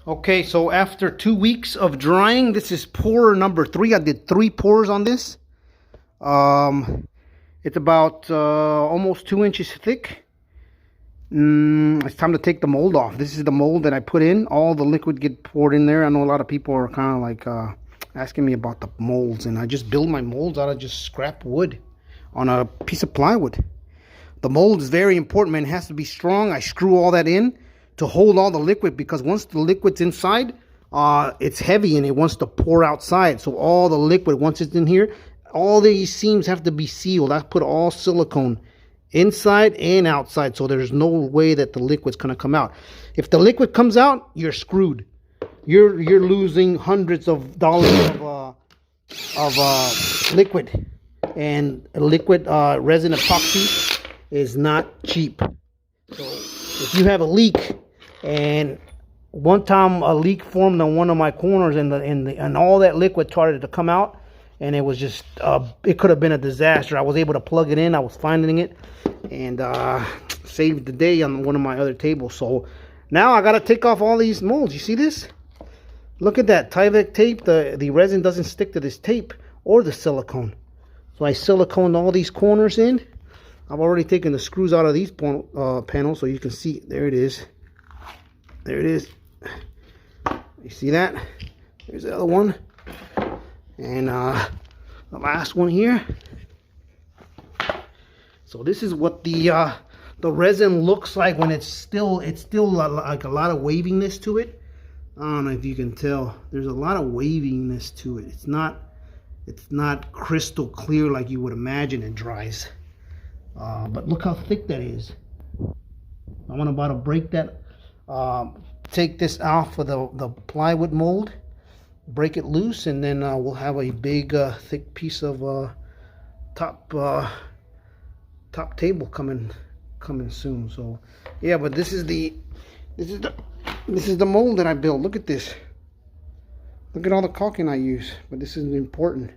Okay, so after 2 weeks of drying, this is pour number 3. I did 3 pours on this. It's about almost 2 inches thick. It's time to take the mold off. This is the mold that I put in. All the liquid get poured in there. I know a lot of people are kind of like asking me about the molds, and I just build my molds out of just scrap wood on a piece of plywood. The mold is very important, man. It has to be strong. I screw all that in to hold all the liquid, because once the liquid's inside, it's heavy and it wants to pour outside. So all the liquid, once it's in here, all these seams have to be sealed. I put all silicone inside and outside, so there's no way that the liquid's gonna come out. If the liquid comes out, you're screwed. You're losing hundreds of dollars of liquid, and liquid resin epoxy is not cheap. So if you have a leak, and one time a leak formed on one of my corners, and all that liquid started to come out, and it was just it could have been a disaster. I was able to plug it in. I was finding it, and saved the day on one of my other tables. So now I got to take off all these molds. You see this? Look at that Tyvek tape. The resin doesn't stick to this tape or the silicone. So I siliconed all these corners in. I've already taken the screws out of these panels, so you can see. There it is. There it is. You see that? There's the other one. And the last one here. So this is what the resin looks like when it's still like a lot of waviness to it. I don't know if you can tell. There's a lot of waviness to it. It's not crystal clear like you would imagine it dries. But look how thick that is. I'm about to break that. Take this off of the plywood mold, break it loose, and then we'll have a big thick piece of top table coming soon. So yeah, but this is the mold that I built. Look at this. Look at all the caulking I use. But this is important.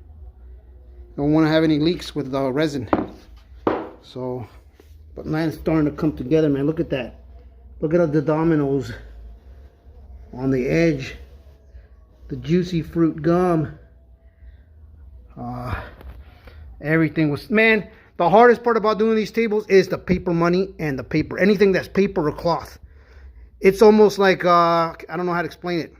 Don't want to have any leaks with the resin. So, but man, it's starting to come together, man. Look at that. Look at the dominoes on the edge. The juicy fruit gum. Everything was, man, the hardest part about doing these tables is the paper money and the paper. Anything that's paper or cloth. It's almost like, I don't know how to explain it.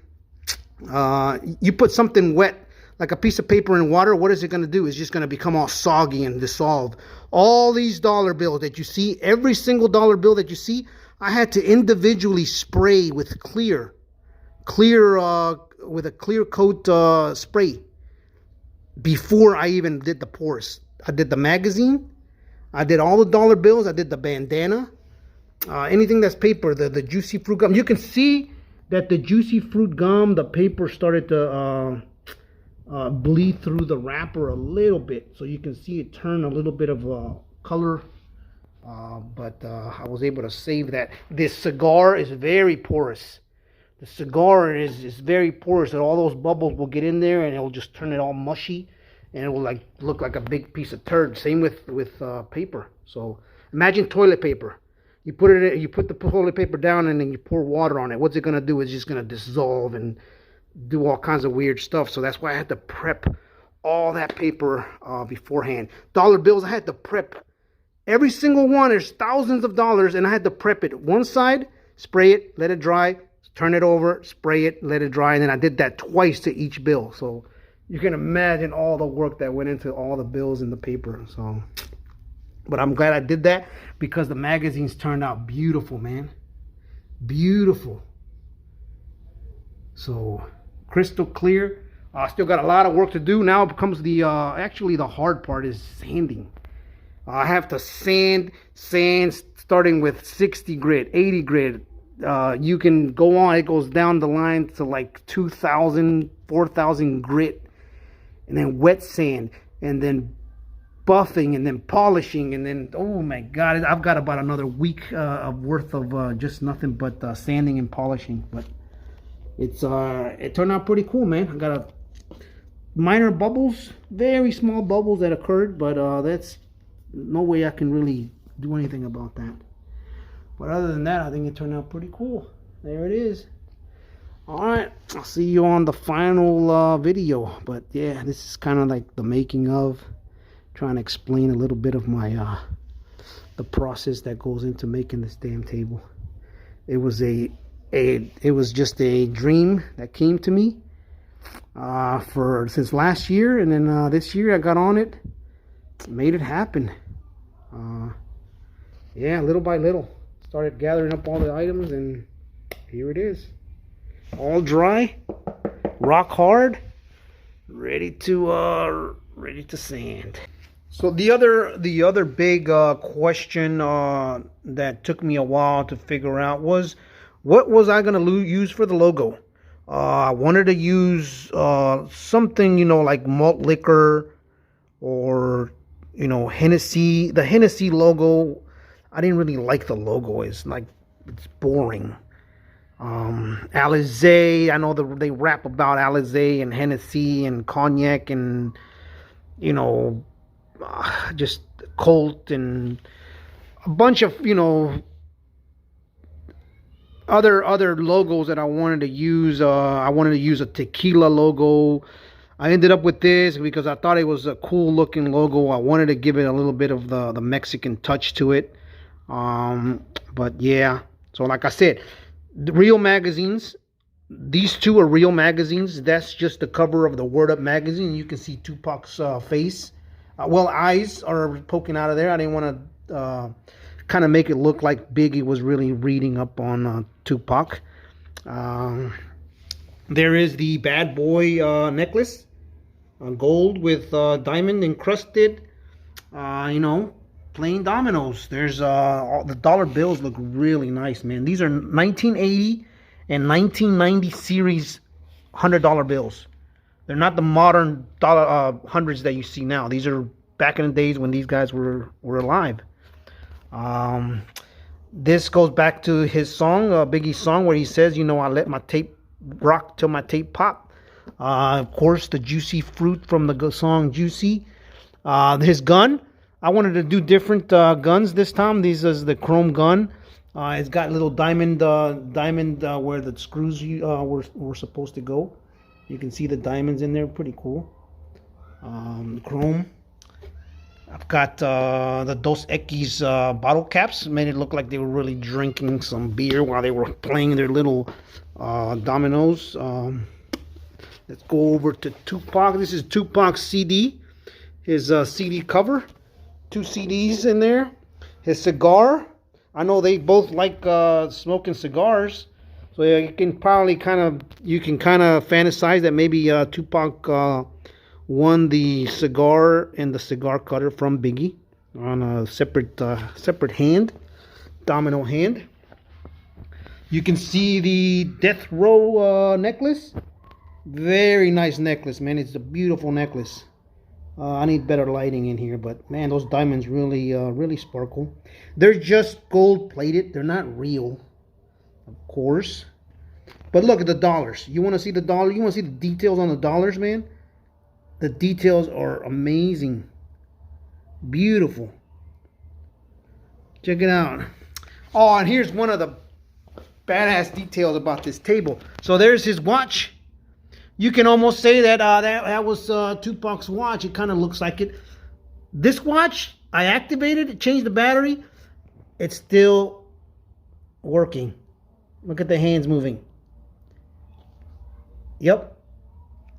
You put something wet, like a piece of paper in water, what is it going to do? It's just going to become all soggy and dissolve. All these dollar bills that you see, every single dollar bill that you see, I had to individually spray with with a clear coat spray before I even did the pours. I did the magazine, I did all the dollar bills, I did the bandana, anything that's paper, the juicy fruit gum. You can see that the juicy fruit gum, the paper started to bleed through the wrapper a little bit, so you can see it turn a little bit of color. But I was able to save that. This cigar is very porous. The cigar is very porous, and all those bubbles will get in there, and it will just turn it all mushy, and it will like look like a big piece of turd. Same with paper. So imagine toilet paper. You put the toilet paper down, and then you pour water on it. What's it gonna do? It's just gonna dissolve and do all kinds of weird stuff. So that's why I had to prep all that paper beforehand. Dollar bills, I had to prep every single one. There's thousands of dollars, and I had to prep it. One side, spray it, let it dry, turn it over, spray it, let it dry, and then I did that twice to each bill. So you can imagine all the work that went into all the bills and the paper. So, but I'm glad I did that, because the magazines turned out beautiful, man. Beautiful. So crystal clear. Still got a lot of work to do. Now it comes the actually the hard part is sanding. I have to sand starting with 60 grit, 80 grit. You can go on, it goes down the line to like 2,000, 4,000 grit, and then wet sand, and then buffing, and then polishing, and then, oh my God, I've got about another week worth of just nothing but sanding and polishing. But it turned out pretty cool, man. I got a minor bubbles, very small bubbles that occurred, but that's no way I can really do anything about that. But other than that, I think it turned out pretty cool. There it is. All right, I'll see you on the final video. But yeah, this is kind of like the making of, trying to explain a little bit of my the process that goes into making this damn table. It was it was just a dream that came to me for since last year, and then this year I got on it, made it happen. Yeah, little by little, started gathering up all the items, and here it is, all dry, rock hard, ready to sand. So the other big question that took me a while to figure out was, what was I gonna use for the logo? I wanted to use something, you know, like malt liquor, or, you know, Hennessy. The Hennessy logo, I didn't really like the logo. It's like, it's boring. Alizé, I know they rap about Alizé and Hennessy and cognac and, you know, just Colt and a bunch of, you know, other logos that I wanted to use. I wanted to use a tequila logo. I ended up with this because I thought it was a cool looking logo. I wanted to give it a little bit of the Mexican touch to it. But yeah, so like I said, the real magazines, these two are real magazines. That's just the cover of the Word Up magazine. You can see Tupac's face. Well, eyes are poking out of there. I didn't want to kind of make it look like Biggie was really reading up on Tupac. There is the Bad Boy necklace, gold with diamond encrusted, you know, plain dominoes. There's all the dollar bills look really nice, man. These are 1980 and 1990 series $100 bills. They're not the modern dollar hundreds that you see now. These are back in the days when these guys were alive. This goes back to his song, Biggie's song, where he says, you know, I let my tape rock till my tape pop. Of course, the juicy fruit from the song Juicy. His gun, I wanted to do different guns this time. This is the chrome gun. It's got little diamond where the screws were supposed to go. You can see the diamonds in there, pretty cool. Chrome. I've got the Dos Equis bottle caps. Made it look like they were really drinking some beer while they were playing their little dominoes. Let's go over to Tupac. This is Tupac's CD. His CD cover. 2 CDs in there. His cigar. I know they both like smoking cigars. So yeah, you can probably kind of fantasize that maybe Tupac won the cigar and the cigar cutter from Biggie on a separate hand, domino hand. You can see the Death Row necklace. Very nice necklace, man. It's a beautiful necklace. I need better lighting in here, but man, those diamonds really sparkle. They're just gold plated. They're not real, of course. But look at the dollars. You want to see the dollar? You want to see the details on the dollars, man? The details are amazing. Beautiful. Check it out. Oh, and here's one of the badass details about this table. So there's his watch. You can almost say that that was Tupac's watch. It kind of looks like it. This watch, I activated it, changed the battery. It's still working. Look at the hands moving. Yep.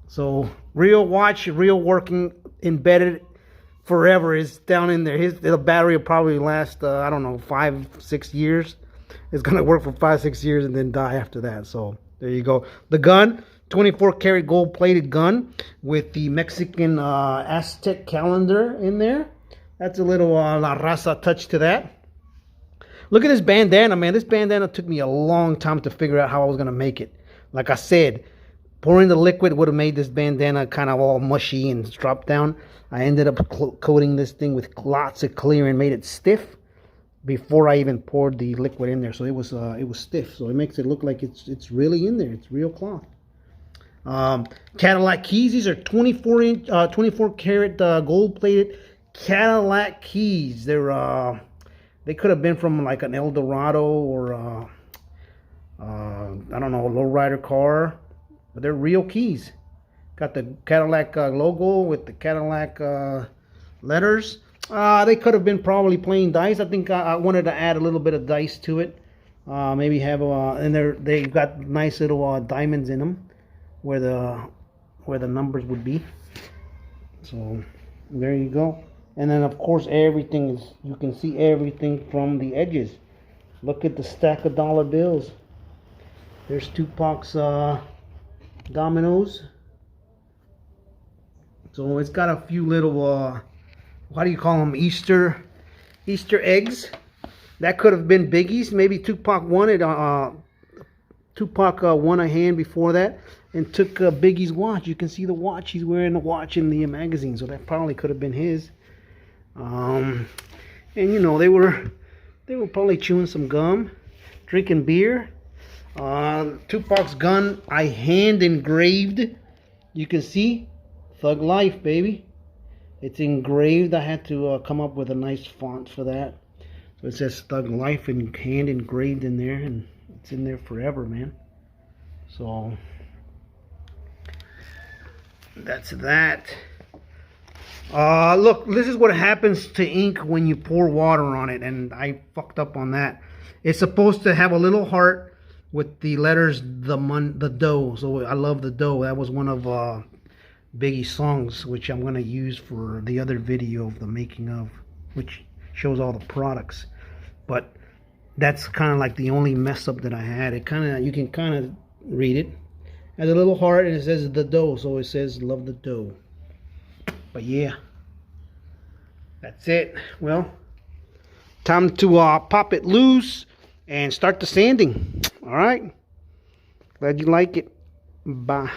So real watch, real working, embedded forever is down in there. The battery will probably last, I don't know, 5-6 years. It's going to work for 5-6 years and then die after that. So there you go. The gun, 24 karat gold plated gun with the Mexican Aztec calendar in there. That's a little La Raza touch to that. Look at this bandana, man. This bandana took me a long time to figure out how I was going to make it. Like I said, pouring the liquid would have made this bandana kind of all mushy and dropped down. I ended up coating this thing with lots of clear and made it stiff before I even poured the liquid in there. So it was stiff. So it makes it look like it's really in there. It's real cloth. Cadillac keys. These are 24 karat gold plated Cadillac keys. They're they could have been from like an El Dorado or I don't know, a lowrider car, but they're real keys. Got the Cadillac logo with the Cadillac letters. They could have been probably plain dice. I think I wanted to add a little bit of dice to it. Maybe have and they've got nice little diamonds in them where the numbers would be. So there you go. And then of course everything is, you can see everything from the edges. Look at the stack of dollar bills. There's Tupac's dominoes. So it's got a few little what do you call them, Easter eggs. That could have been Biggie's. Maybe Tupac won it. Tupac won a hand before that and took Biggie's watch. You can see the watch. He's wearing the watch in the magazine, so that probably could have been his. And you know, they were probably chewing some gum, drinking beer. Tupac's gun I hand engraved. You can see Thug Life, baby. It's engraved. I had to come up with a nice font for that. So it says Thug Life and hand engraved in there, and it's in there forever, man. So that's that. Look, this is what happens to ink when you pour water on it, and I fucked up on that. It's supposed to have a little heart with the letters the dough. So I love the dough. That was one of Biggie's songs, which I'm going to use for the other video of the making of, which shows all the products. But that's kind of like the only mess up that I had. It kind of, you can kind of read it. It has a little heart and it says the dough, so it says love the dough. But yeah, that's it. Well, time to pop it loose and start the sanding. All right, glad you like it. Bye.